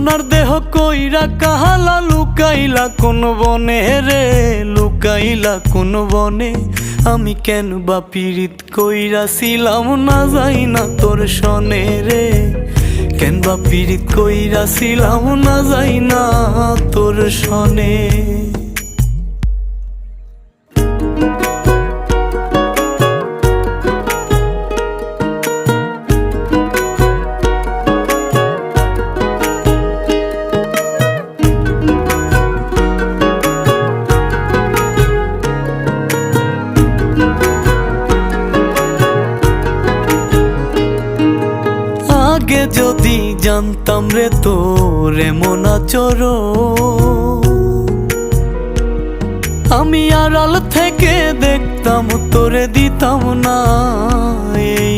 সোনার দেহ কইরা কাহালা লুকাইলা কোন বনে রে, লুকাইলা কোন বনে। আমি কেন বা পীড়িত কইরাছিলাম না যাই না তোর সনে রে, কেন বা পীড়িত কইরাছিলাম না যাই না তোর সনে। আগে যদি জানতাম রে তোর এমন আচরণ, আমি আড়াল থেকে দেখতাম তোরে দিতাম না এই